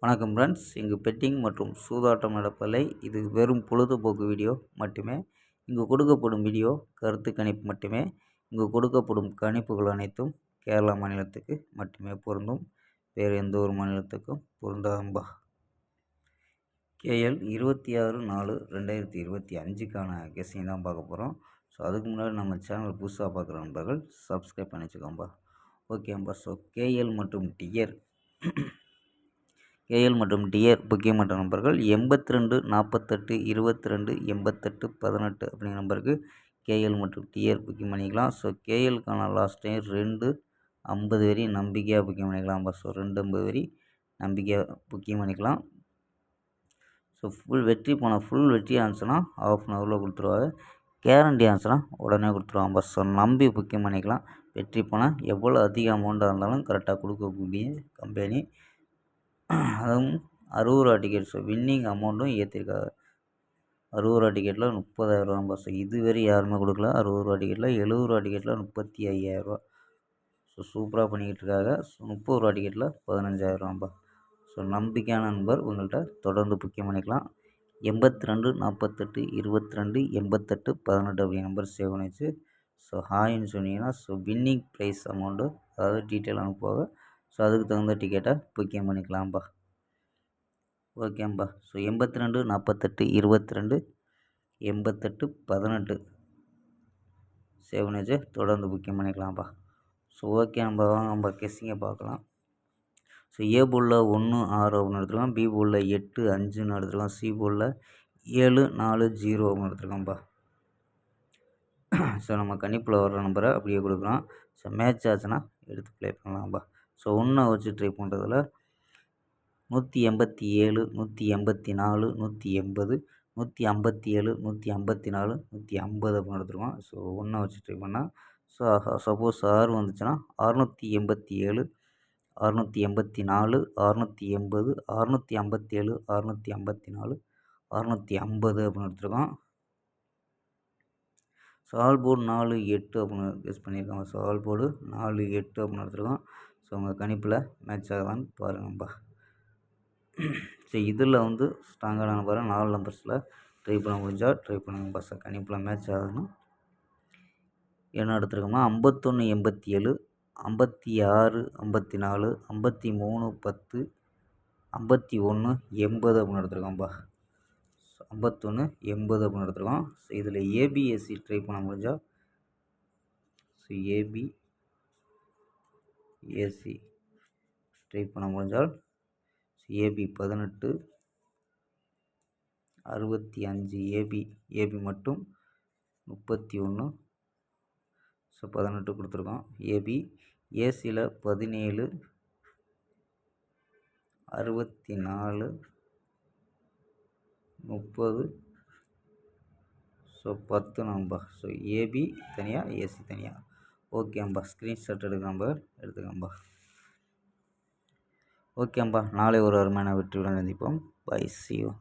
வணக்கம் ஃப்ரெண்ட்ஸ். இங்கு பெட்டிங் மற்றும் சூதாட்டம் நடப்பதில்லை. இது வெறும் பொழுதுபோக்கு வீடியோ மட்டுமே. இங்கு கொடுக்கப்படும் வீடியோ கருத்து கணிப்பு மட்டுமே. இங்கு கொடுக்கப்படும் கணிப்புகள் அனைத்தும் கேரளா மாநிலத்துக்கு மட்டுமே பொருந்தும். வேறு எந்த ஒரு மாநிலத்துக்கும் பொருந்தாதம்பா. KL 26/4/2025க்கான கெஸ்ஸிங் தான் பார்க்க போகிறோம். ஸோ அதுக்கு முன்னாடி நம்ம சேனல் புதுசாக பார்க்குற நண்பர்கள் சப்ஸ்கிரைப் பண்ணி வச்சுக்கோம்பா. ஓகேம்பா. ஸோ KL மற்றும் டியர் முக்கியமற்ற நம்பர்கள் 82 48 22 88 18 அப்படிங்கிற நம்பருக்கு KL மற்றும் டியர் புக்கிங் பண்ணிக்கலாம். ஸோ KLக்கான லாஸ்ட் டைம் 2 50 வரி நம்பிக்கையாக புக்கிங் பண்ணிக்கலாம்ப்பா. ஸோ 2 50 வரி நம்பிக்கையாக புக்கிங் பண்ணிக்கலாம். ஸோ ஃபுல் வெற்றி ஆச்சுன்னா ½ அன் ஹவரில் கொடுத்துருவாங்க. கேரண்டி ஆச்சுன்னா உடனே கொடுத்துருவாங்க. ஸோ நம்பி புக்கிங் பண்ணிக்கலாம். வெற்றி போனால் எவ்வளோ அதிக அமௌண்ட்டாக இருந்தாலும் கரெக்டாக கொடுக்கக்கூடிய கம்பெனி. அதுவும் 60 ரூபா டிக்கெட். ஸோ வின்னிங் அமௌண்ட்டும் ஏற்றிருக்காங்க. 60 ரூபா டிக்கெட்டில் 30,000 ஸோ இதுவரை யாருமே கொடுக்கல. 60 ரூபா டிக்கெட்டில் 70 ரூபா டிக்கெட்டில் 35,000. ஸோ சூப்பராக பண்ணிக்கிட்டு இருக்காங்க. ஸோ 30 ரூபா டிக்கெட்டில் 15,000. ஸோ நம்பிக்கையான நண்பர் உங்கள்கிட்ட தொடர்ந்து புக்கிங் பண்ணிக்கலாம். 82 48 22 88 18 அப்படிங்கிற நம்பர் சேவ் பண்ணிச்சு. ஸோ ஹாய்ன்னு சொன்னீங்கன்னா ஸோ வின்னிங் ப்ரைஸ் அமௌண்ட்டு அதாவது டீட்டெயில் அனுப்புவாங்க. ஸோ அதுக்கு தகுந்த டிக்கெட்டை புக்கிங் பண்ணிக்கலாம்ப்பா. ஓகேம்பா. ஸோ 82 48 22 88 18 சேவ் பண்ணிச்சு தொடர்ந்து புக்கிங் பண்ணிக்கலாம்ப்பா. ஸோ ஓகே, நம்ம கெஸ்ஸிங்கை பார்க்கலாம். ஸோ ஏ போலில் 1 6 அப்படின்னு எடுத்துருக்கோம். பி போலில் 8 5ன்னு எடுத்துருக்கோம். சி போலில் 7 4 0 அப்படின்னு எடுத்துருக்கோம்ப்பா. ஸோ நம்ம கணிப்பில் வர்ற நம்பரை அப்படியே கொடுக்குறோம். ஸோ மேட்ச் ஆச்சுன்னா எடுத்து ப்ளே பண்ணலாம்ப்பா. ஸோ 1 வச்சு ட்ரை பண்ணுறதுல 187 184 180 157 154 150 அப்படின்னு எடுத்துருக்கோம். ஸோ 1 வச்சு ட்ரை பண்ணால் ஸோ சப்போஸ் 6 வந்துச்சுன்னா 687 684 680 657 654 650 அப்படின்னு எடுத்துருக்கோம். ஸோ ஆல் போர்டு 4 8 அப்படின்னு கெஸ் பண்ணியிருக்காங்க. ஸோ ஆல் போர்டு 4 8 அப்படின்னு எடுத்துருக்கோம். ஸோ உங்கள் கணிப்பில் மேட்ச் ஆகலான்னு பாருங்கப்பா. ஸோ இதில் ஸ்ட்ராங்கான நம்பரை 4 நம்பர்ஸில் ட்ரை பண்ண முடிஞ்சால் ட்ரை பண்ணுங்கப்பா. ஸோ கணிப்பில் மேட்ச் ஆகுதுன்னா என்ன எடுத்துருக்கோம்னா 51 87 56 54 53 10 51 80 அப்படின்னு எடுத்துருக்கோம்ப்பா. 51 80 அப்படின்னு எடுத்துருக்கோம். ஸோ இதில் ஏபிஎஸ்சி ட்ரை பண்ண முடிஞ்சால் ஸோ ஏபிஎஸ்சி ட்ரை பண்ண முடிஞ்சால் ஏபி 18 65 ஏபி மட்டும் 31 ஸோ 18 கொடுத்துருக்கோம். ஏபி ஏசியில் 17 64 30 ஸோ 10 நம்பா. ஸோ ஏபி தனியாக ஏசி தனியாக. ஓகேம்பா. ஸ்க்ரீன்ஷாட் எடுத்துக்கம்பா. ஓகேம்பா. நாளை ஒரு அருமையான வெற்றியுடன் சந்திப்போம். Bye, see you.